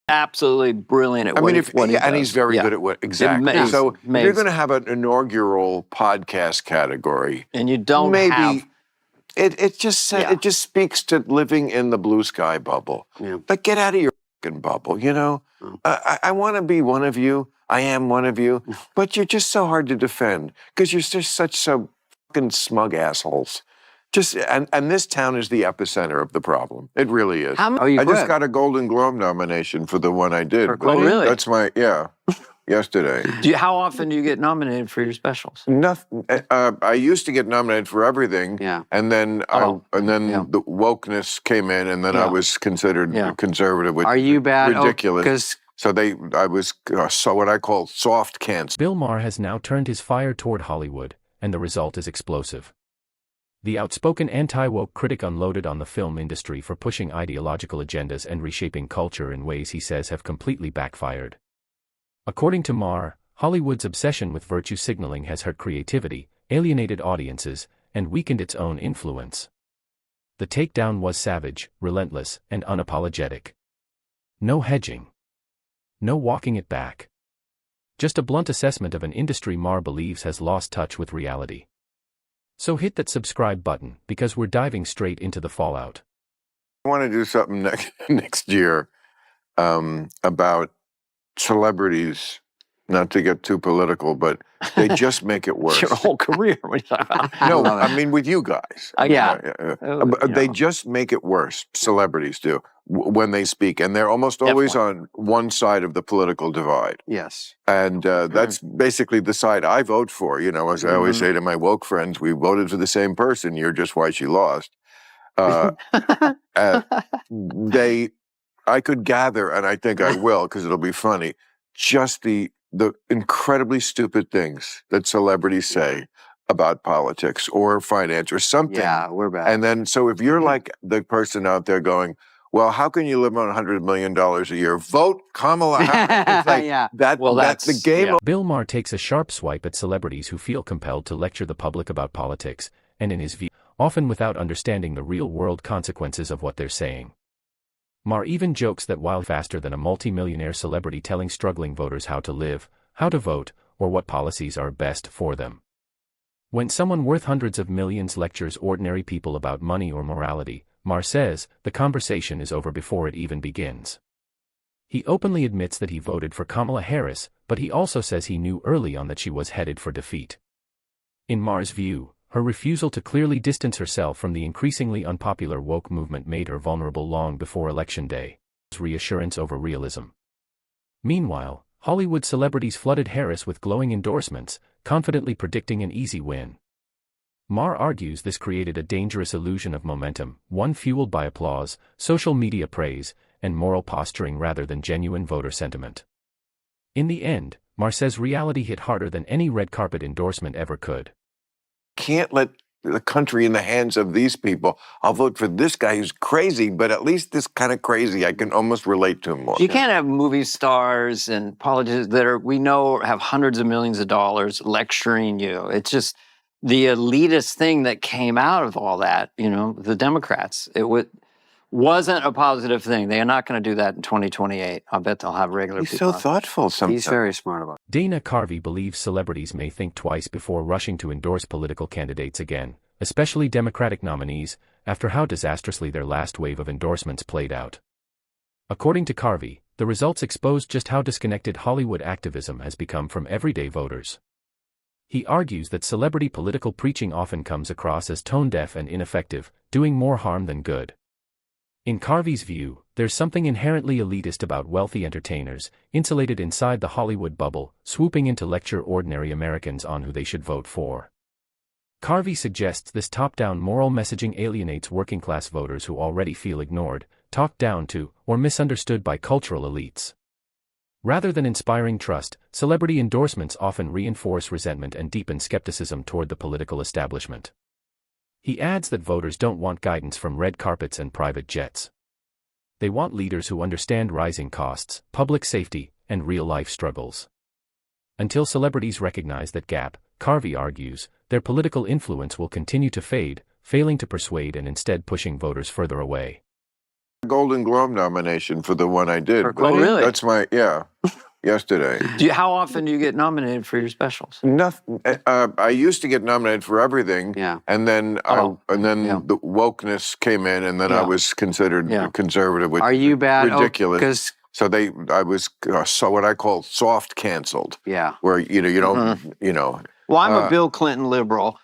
absolutely brilliant at what he does. And he's very good at what exactly. So if you're going to have an inaugural podcast category, and you don't have. It just speaks to living in the blue sky bubble. Yeah. Like, get out of your fucking bubble, you know? I want to be one of you. I am one of you. But you're just so hard to defend because you're just so fucking smug assholes. And this town is the epicenter of the problem. It really is. I just got a Golden Globe nomination for the one I did. Oh, really? That's yesterday. How often do you get nominated for your specials? Nothing. I used to get nominated for everything, and then the wokeness came in, and then I was considered conservative. Which are you bad? Ridiculous. So I was what I call soft cancer. Bill Maher has now turned his fire toward Hollywood, and the result is explosive. The outspoken anti-woke critic unloaded on the film industry for pushing ideological agendas and reshaping culture in ways he says have completely backfired. According to Maher, Hollywood's obsession with virtue signaling has hurt creativity, alienated audiences, and weakened its own influence. The takedown was savage, relentless, and unapologetic. No hedging. No walking it back. Just a blunt assessment of an industry Maher believes has lost touch with reality. So hit that subscribe button, because we're diving straight into the fallout. I want to do something next year about celebrities, not to get too political, but they just make it worse. Your whole career. No, I mean with you guys. They just make it worse, celebrities do, when they speak. And they're almost always on one side of the political divide. Yes. And that's basically the side I vote for. You know, as I always say to my woke friends, we voted for the same person. You're just why she lost. I could gather, and I think I will, because it'll be funny, just the incredibly stupid things that celebrities say about politics or finance or something. Yeah, we're bad. And then, so if you're like the person out there going, well, how can you live on $100 million a year? Vote Kamala Harris. It's like, that's the game. Yeah. Bill Maher takes a sharp swipe at celebrities who feel compelled to lecture the public about politics, and in his view, often without understanding the real-world consequences of what they're saying. Maher even jokes that while faster than a multi-millionaire celebrity telling struggling voters how to live, how to vote, or what policies are best for them. When someone worth hundreds of millions lectures ordinary people about money or morality, Maher says, the conversation is over before it even begins. He openly admits that he voted for Kamala Harris, but he also says he knew early on that she was headed for defeat. In Maher's view, her refusal to clearly distance herself from the increasingly unpopular woke movement made her vulnerable long before Election Day. Reassurance over realism. Meanwhile, Hollywood celebrities flooded Harris with glowing endorsements, confidently predicting an easy win. Maher argues this created a dangerous illusion of momentum, one fueled by applause, social media praise, and moral posturing rather than genuine voter sentiment. In the end, Maher says reality hit harder than any red carpet endorsement ever could. Can't let the country in the hands of these people. I'll vote for this guy who's crazy, but at least this kind of crazy, I can almost relate to him more. You can't have movie stars and politicians that we know have hundreds of millions of dollars lecturing you. It's just the elitist thing that came out of all that, the Democrats. It wasn't a positive thing. They are not going to do that in 2028. I'll bet they'll have regular people. He's so thoughtful sometimes. He's very smart about it. Dana Carvey believes celebrities may think twice before rushing to endorse political candidates again, especially Democratic nominees, after how disastrously their last wave of endorsements played out. According to Carvey, the results exposed just how disconnected Hollywood activism has become from everyday voters. He argues that celebrity political preaching often comes across as tone-deaf and ineffective, doing more harm than good. In Carvey's view, there's something inherently elitist about wealthy entertainers, insulated inside the Hollywood bubble, swooping in to lecture ordinary Americans on who they should vote for. Carvey suggests this top-down moral messaging alienates working-class voters who already feel ignored, talked down to, or misunderstood by cultural elites. Rather than inspiring trust, celebrity endorsements often reinforce resentment and deepen skepticism toward the political establishment. He adds that voters don't want guidance from red carpets and private jets. They want leaders who understand rising costs, public safety, and real-life struggles. Until celebrities recognize that gap, Carvey argues, their political influence will continue to fade, failing to persuade and instead pushing voters further away. Golden Globe nomination for the one I did. Oh, really? That's yesterday. How often do you get nominated for your specials? Nothing. I used to get nominated for everything. Yeah. And then the wokeness came in, and then I was considered conservative, which Are you bad? ridiculous. So I was what I call soft canceled. Yeah. Where you don't Well, I'm a Bill Clinton liberal,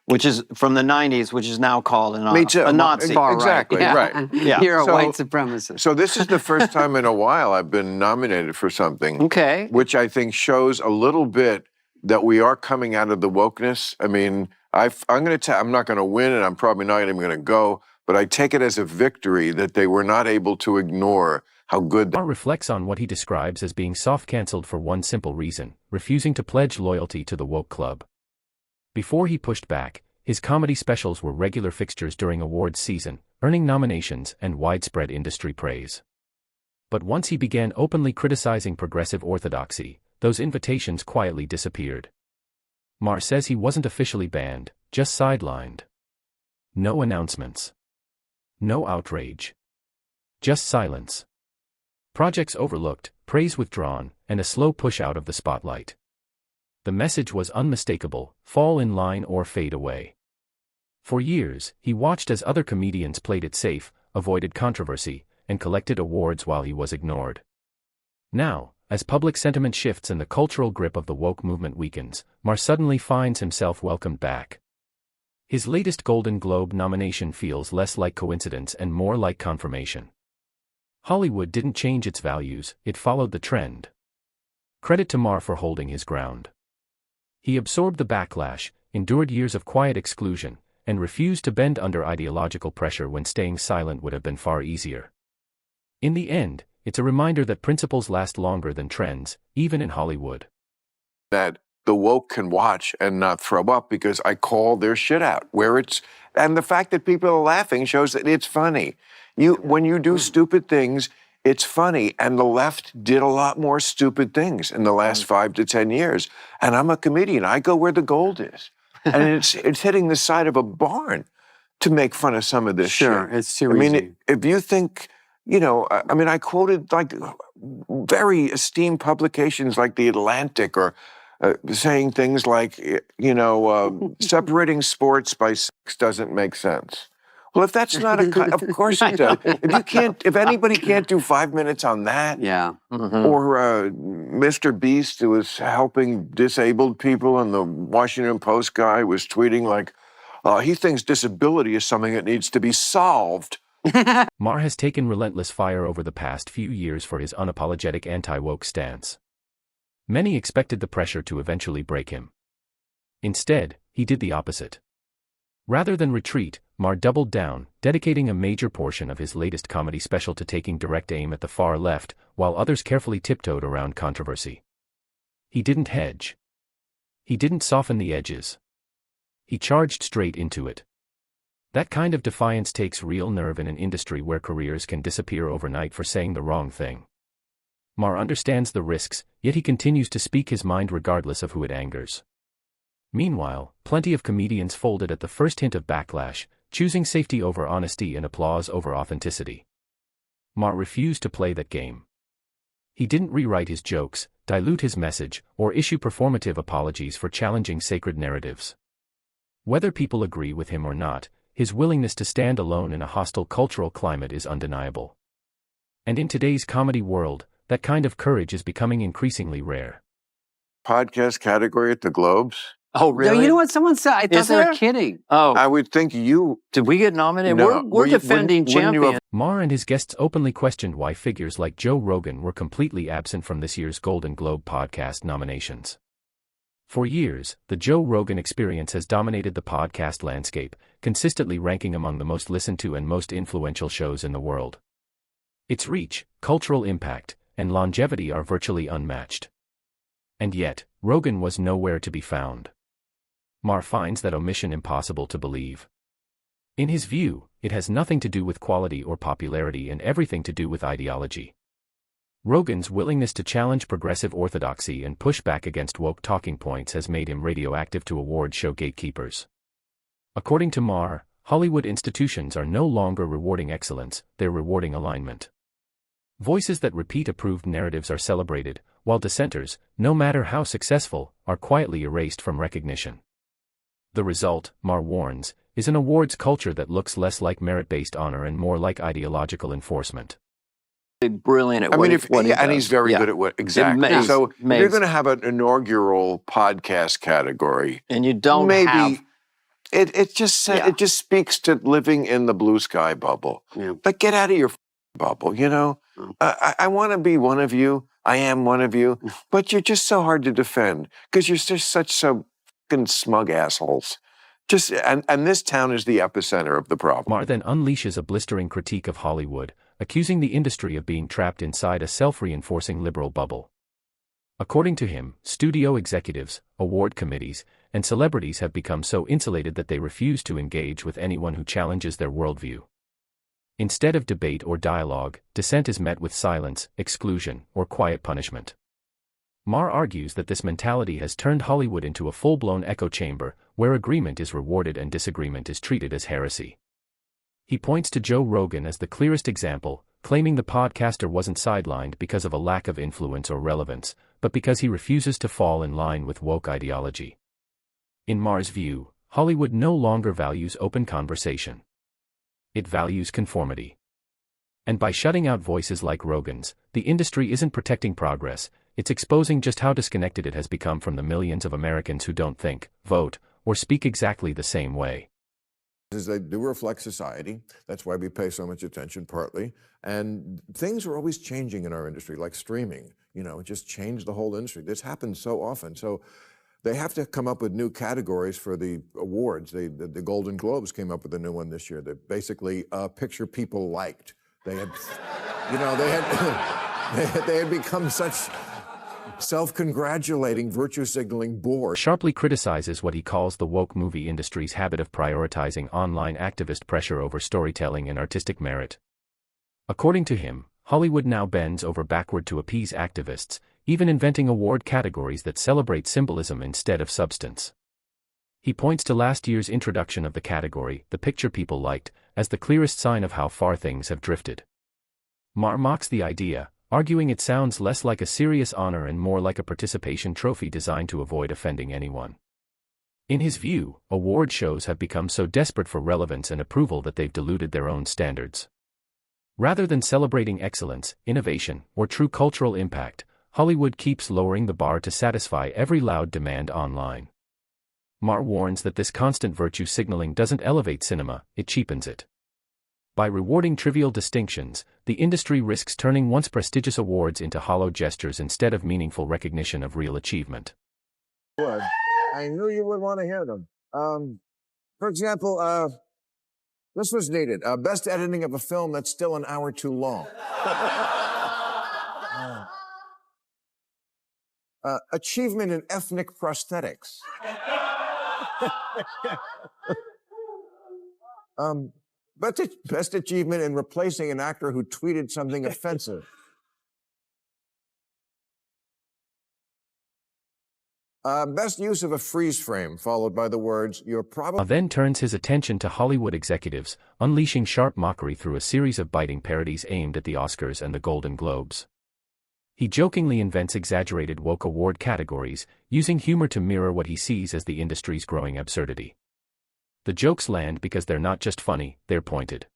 which is from the 90s, which is now called Me too. a Nazi. Exactly. Yeah. Right. Yeah. You're a So- white supremacist. So this is the first time in a while I've been nominated for something. Okay. Which I think shows a little bit that we are coming out of the wokeness. I mean, I'm not going to win, and I'm probably not even going to go, but I take it as a victory that they were not able to ignore how good. Maher reflects on what he describes as being soft-cancelled for one simple reason: refusing to pledge loyalty to the woke club. Before he pushed back, his comedy specials were regular fixtures during awards season, earning nominations and widespread industry praise. But once he began openly criticizing progressive orthodoxy, those invitations quietly disappeared. Maher says he wasn't officially banned, just sidelined. No announcements. No outrage. Just silence. Projects overlooked, praise withdrawn, and a slow push out of the spotlight. The message was unmistakable: fall in line or fade away. For years, he watched as other comedians played it safe, avoided controversy, and collected awards while he was ignored. Now, as public sentiment shifts and the cultural grip of the woke movement weakens, Maher suddenly finds himself welcomed back. His latest Golden Globe nomination feels less like coincidence and more like confirmation. Hollywood didn't change its values, it followed the trend. Credit to Maher for holding his ground. He absorbed the backlash, endured years of quiet exclusion, and refused to bend under ideological pressure when staying silent would have been far easier. In the end, it's a reminder that principles last longer than trends, even in Hollywood. That the woke can watch and not throw up because I call their shit out. And the fact that people are laughing shows that it's funny. When you do stupid things, it's funny. And the left did a lot more stupid things in the last 5 to 10 years. And I'm a comedian. I go where the gold is. And it's hitting the side of a barn to make fun of some of this shit. Sure, it's too easy. I mean, if you think, I quoted like very esteemed publications like The Atlantic or saying things like, separating sports by sex doesn't make sense. Well, if that's not of course it does. If anybody can't do 5 minutes on that, Yeah. or Mr. Beast, who was helping disabled people, and the Washington Post guy was tweeting like, he thinks disability is something that needs to be solved. Maher has taken relentless fire over the past few years for his unapologetic anti-woke stance. Many expected the pressure to eventually break him. Instead, he did the opposite. Rather than retreat, Maher doubled down, dedicating a major portion of his latest comedy special to taking direct aim at the far left, while others carefully tiptoed around controversy. He didn't hedge. He didn't soften the edges. He charged straight into it. That kind of defiance takes real nerve in an industry where careers can disappear overnight for saying the wrong thing. Maher understands the risks, yet he continues to speak his mind regardless of who it angers. Meanwhile, plenty of comedians folded at the first hint of backlash, choosing safety over honesty and applause over authenticity. Maher refused to play that game. He didn't rewrite his jokes, dilute his message, or issue performative apologies for challenging sacred narratives. Whether people agree with him or not, his willingness to stand alone in a hostile cultural climate is undeniable. And in today's comedy world, that kind of courage is becoming increasingly rare. Podcast category at the Globes? Oh, really? No, you know what someone said? I thought Is they were there? kidding. Oh, I would think you... did we get nominated? No. We're defending Wouldn't you have- champions. Maher and his guests openly questioned why figures like Joe Rogan were completely absent from this year's Golden Globe podcast nominations. For years, the Joe Rogan Experience has dominated the podcast landscape, consistently ranking among the most listened to and most influential shows in the world. Its reach, cultural impact, and longevity are virtually unmatched. And yet, Rogan was nowhere to be found. Maher finds that omission impossible to believe. In his view, it has nothing to do with quality or popularity and everything to do with ideology. Rogan's willingness to challenge progressive orthodoxy and push back against woke talking points has made him radioactive to award show gatekeepers. According to Maher, Hollywood institutions are no longer rewarding excellence, they're rewarding alignment. Voices that repeat approved narratives are celebrated, while dissenters, no matter how successful, are quietly erased from recognition. The result, Maher warns, is an awards culture that looks less like merit-based honor and more like ideological enforcement. Brilliant at I what, mean, what he and does. he's very Yeah. good at what exactly. Amazing. So if you're Amazing. going to have an inaugural podcast category, And you don't maybe have... it just Yeah. it just speaks to living in the blue sky bubble. Yeah. But get out of your bubble, you know. I want to be one of you. I am one of you. But you're just so hard to defend because you're just such so fucking smug assholes. Just and this town is the epicenter of the problem. Maher then unleashes a blistering critique of Hollywood, accusing the industry of being trapped inside a self-reinforcing liberal bubble. According to him, studio executives, award committees, and celebrities have become so insulated that they refuse to engage with anyone who challenges their worldview. Instead of debate or dialogue, dissent is met with silence, exclusion, or quiet punishment. Maher argues that this mentality has turned Hollywood into a full-blown echo chamber, where agreement is rewarded and disagreement is treated as heresy. He points to Joe Rogan as the clearest example, claiming the podcaster wasn't sidelined because of a lack of influence or relevance, but because he refuses to fall in line with woke ideology. In Maher's view, Hollywood no longer values open conversation. It values conformity. And by shutting out voices like Rogan's, the industry isn't protecting progress, it's exposing just how disconnected it has become from the millions of Americans who don't think, vote, or speak exactly the same way. Is they do reflect society. That's why we pay so much attention, partly. And things are always changing in our industry, like streaming. You know, it just changed the whole industry. This happens so often. So they have to come up with new categories for the awards. The Golden Globes came up with a new one this year. That basically picture people liked. They had, you know, they had become such self-congratulating, virtue-signaling bores. Sharply criticizes what he calls the woke movie industry's habit of prioritizing online activist pressure over storytelling and artistic merit. According to him, Hollywood now bends over backward to appease activists, even inventing award categories that celebrate symbolism instead of substance. He points to last year's introduction of the category, the picture people liked, as the clearest sign of how far things have drifted. Maher mocks the idea, arguing it sounds less like a serious honor and more like a participation trophy designed to avoid offending anyone. In his view, award shows have become so desperate for relevance and approval that they've diluted their own standards. Rather than celebrating excellence, innovation, or true cultural impact, Hollywood keeps lowering the bar to satisfy every loud demand online. Maher warns that this constant virtue signaling doesn't elevate cinema, it cheapens it. By rewarding trivial distinctions, the industry risks turning once prestigious awards into hollow gestures instead of meaningful recognition of real achievement. I knew you would want to hear them. For example, this was needed. Best editing of a film that's still an hour too long. Achievement in ethnic prosthetics. Best achievement in replacing an actor who tweeted something offensive. Best use of a freeze frame, followed by the words, "You're probably..." Maher then turns his attention to Hollywood executives, unleashing sharp mockery through a series of biting parodies aimed at the Oscars and the Golden Globes. He jokingly invents exaggerated woke award categories, using humor to mirror what he sees as the industry's growing absurdity. The jokes land because they're not just funny, they're pointed.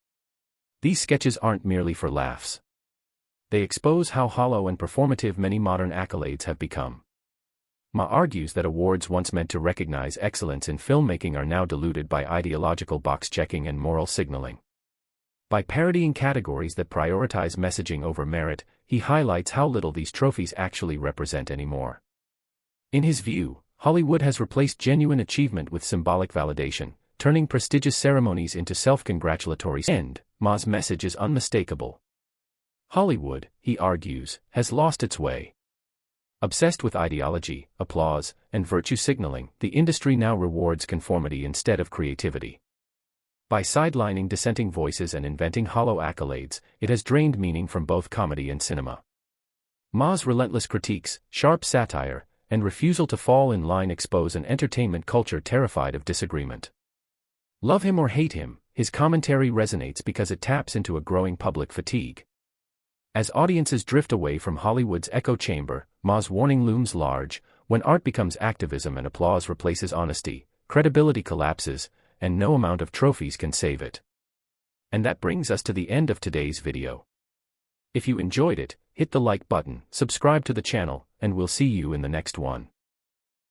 These sketches aren't merely for laughs. They expose how hollow and performative many modern accolades have become. Maher argues that awards once meant to recognize excellence in filmmaking are now diluted by ideological box-checking and moral signaling. By parodying categories that prioritize messaging over merit, he highlights how little these trophies actually represent anymore. In his view, Hollywood has replaced genuine achievement with symbolic validation, turning prestigious ceremonies into self-congratulatory end. Maher's message is unmistakable. Hollywood, he argues, has lost its way. Obsessed with ideology, applause, and virtue signaling, the industry now rewards conformity instead of creativity. By sidelining dissenting voices and inventing hollow accolades, it has drained meaning from both comedy and cinema. Maher's relentless critiques, sharp satire, and refusal to fall in line expose an entertainment culture terrified of disagreement. Love him or hate him, his commentary resonates because it taps into a growing public fatigue. As audiences drift away from Hollywood's echo chamber, Ma's warning looms large: when art becomes activism and applause replaces honesty, credibility collapses, and no amount of trophies can save it. And that brings us to the end of today's video. If you enjoyed it, hit the like button, subscribe to the channel, and we'll see you in the next one.